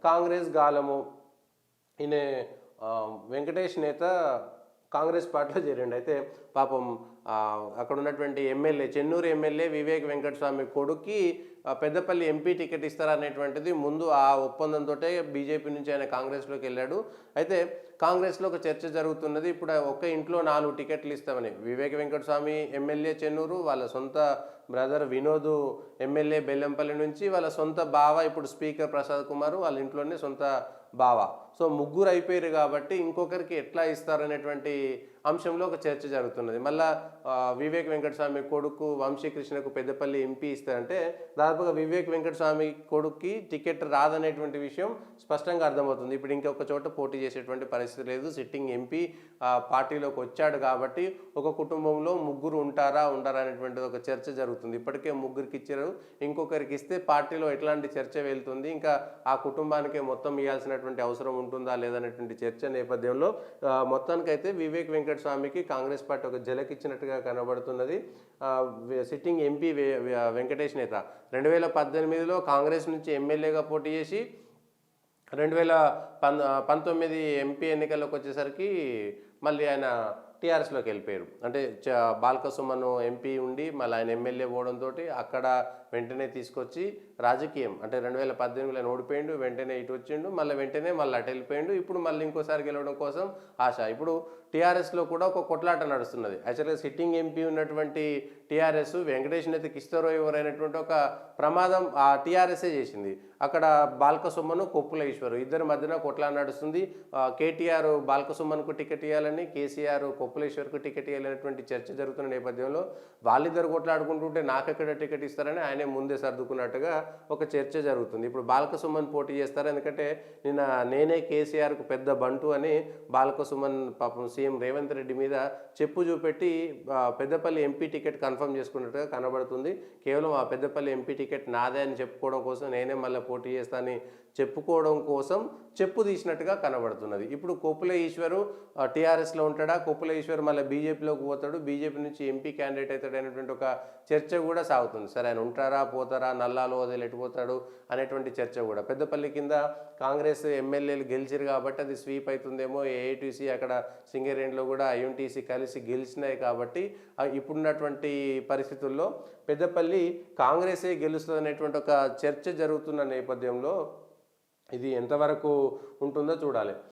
కాంగ్రెస్ గాలము ఈయన వెంకటేష్ నేత కాంగ్రెస్ పార్టీలో చేరిండు. అయితే పాపం అక్కడ ఉన్నటువంటి ఎమ్మెల్యే చెన్నూరు ఎమ్మెల్యే వివేక్ వెంకటస్వామి కొడుక్కి పెద్దపల్లి ఎంపీ టికెట్ ఇస్తారనేటువంటిది ముందు ఆ ఒప్పందంతో బీజేపీ నుంచి ఆయన కాంగ్రెస్లోకి వెళ్ళాడు. అయితే కాంగ్రెస్లో ఒక చర్చ జరుగుతున్నది. ఇప్పుడు ఒక్క ఇంట్లో 4 టికెట్లు ఇస్తామని వివేక్ వెంకటస్వామి ఎమ్మెల్యే చెన్నూరు, వాళ్ళ సొంత బ్రదర్ వినోద్ ఎమ్మెల్యే బెల్లంపల్లి నుంచి, వాళ్ళ సొంత బావ ఇప్పుడు స్పీకర్ ప్రసాద్ కుమార్ వాళ్ళ ఇంట్లోనే సొంత బావ. సో ముగ్గురు అయిపోయారు కాబట్టి ఇంకొకరికి ఎట్లా ఇస్తారనేటువంటి అంశంలో ఒక చర్చ జరుగుతున్నది. మళ్ళా వివేక్ వెంకటస్వామి కొడుకు వంశీకృష్ణకు పెద్దపల్లి ఎంపీ ఇస్తారంటే దాదాపుగా వివేక్ వెంకటస్వామి కొడుక్కి టికెట్ రాదనేటువంటి విషయం స్పష్టంగా అర్థమవుతుంది. ఇప్పుడు ఇంకొక చోట పోటీ చేసేటువంటి పరిస్థితి లేదు. సిట్టింగ్ ఎంపీ పార్టీలోకి వచ్చాడు కాబట్టి ఒక కుటుంబంలో ముగ్గురు ఉంటారా ఉండరా అనేటువంటిది ఒక చర్చ జరుగుతుంది. ఇప్పటికే ముగ్గురికి ఇచ్చారు, ఇంకొకరికి ఇస్తే పార్టీలో ఎట్లాంటి చర్చ వెళ్తుంది, ఇంకా ఆ కుటుంబానికే మొత్తం ఇవ్వాల్సినటువంటి అవసరం ఉంటుందా లేదనేటువంటి చర్చ నేపథ్యంలో మొత్తానికైతే వివేక్ వెంకటస్వామికి కాంగ్రెస్ పార్టీ ఒక జలకిచ్చినట్టుగా కనబడుతున్నది. సిట్టింగ్ ఎంపీ వెంకటేష్ నేత 2018లో కాంగ్రెస్ నుంచి ఎమ్మెల్యేగా పోటీ చేసి 2019 ఎంపీ ఎన్నికల్లోకి వచ్చేసరికి మళ్ళీ ఆయన టీఆర్ఎస్లోకి వెళ్ళిపోయారు. అంటే బాల్కసుమన్ ఎంపీ ఉండి మళ్ళీ ఆయన ఎమ్మెల్యే పోవడంతో అక్కడ వెంటనే తీసుకొచ్చి రాజకీయం అంటే 2018లో ఓడిపోయిండు, వెంటనే ఇటు వచ్చిండు, మళ్ళీ అటు వెళ్ళిపోయిండు. ఇప్పుడు మళ్ళీ ఇంకోసారి గెలవడం కోసం ఆశ. ఇప్పుడు టీఆర్ఎస్లో కూడా ఒక కొట్లాట నడుస్తున్నది. యాక్చువల్గా సిట్టింగ్ ఎంపీ ఉన్నటువంటి టీఆర్ఎస్ వెంకటేష్ నేతకి ఇస్తారో ఎవరైనటువంటి ఒక ప్రమాదం ఆ టీఆర్ఎస్ఏ చేసింది. అక్కడ బాల్కసుమన్ కొప్పుల ఈశ్వరు ఇద్దరి మధ్యన కొట్లాట నడుస్తుంది. కేటీఆర్ బాల్కసుమన్కు టికెట్ ఇవ్వాలని, కేసీఆర్ కొప్పులేశ్వర్కు టికెట్ ఇవ్వాలనేటువంటి చర్చ జరుగుతున్న నేపథ్యంలో వాళ్ళిద్దరు కొట్లాడుకుంటుంటే నాకెక్కడ టికెట్ ఇస్తారని ఆయనే ముందే సర్దుకున్నట్టుగా ఒక చర్చ జరుగుతుంది. ఇప్పుడు బాల్కసుమన్ పోటీ చేస్తారు, ఎందుకంటే నేనే కేసీఆర్కు పెద్ద బంటు అని బాల్కసుమన్ పాపం సీఎం రేవంత్ రెడ్డి మీద చెప్పు చూపెట్టి పెద్దపల్లి ఎంపీ టికెట్ కన్ఫర్మ్ చేసుకున్నట్టుగా కనబడుతుంది. కేవలం ఆ పెద్దపల్లి ఎంపీ టికెట్ నాదే అని చెప్పుకోవడం కోసం, నేనే మళ్ళీ పోటీ చేస్తానని చెప్పుకోవడం కోసం చెప్పు తీసినట్టుగా కనబడుతున్నది. ఇప్పుడు కొప్పుల ఈశ్వరు టీఆర్ఎస్లో ఉంటాడా, కొప్పుల ఈశ్వర్ మళ్ళీ బీజేపీలోకి పోతాడు, బీజేపీ నుంచి ఎంపీ క్యాండిడేట్ అవుతాడు అనేటువంటి ఒక చర్చ కూడా సాగుతుంది. సరే ఆయన ఉంటారా పోతారా, నల్లాలో వదిలి ఎట్టిపోతాడు అనేటువంటి చర్చ కూడా. పెద్దపల్లి కింద కాంగ్రెస్ ఎమ్మెల్యేలు గెలిచారు కాబట్టి అది స్వీప్ అవుతుందేమో, ఏఐటీసీ అక్కడ సింగరేణిలో కూడా ఐఎన్టీసీ కలిసి గెలిచినాయి కాబట్టి ఇప్పుడున్నటువంటి పరిస్థితుల్లో పెద్దపల్లి కాంగ్రెసే గెలుస్తుంది అనేటువంటి ఒక చర్చ జరుగుతున్న నేపథ్యంలో ఇది ఎంతవరకు ఉంటుందో చూడాలి.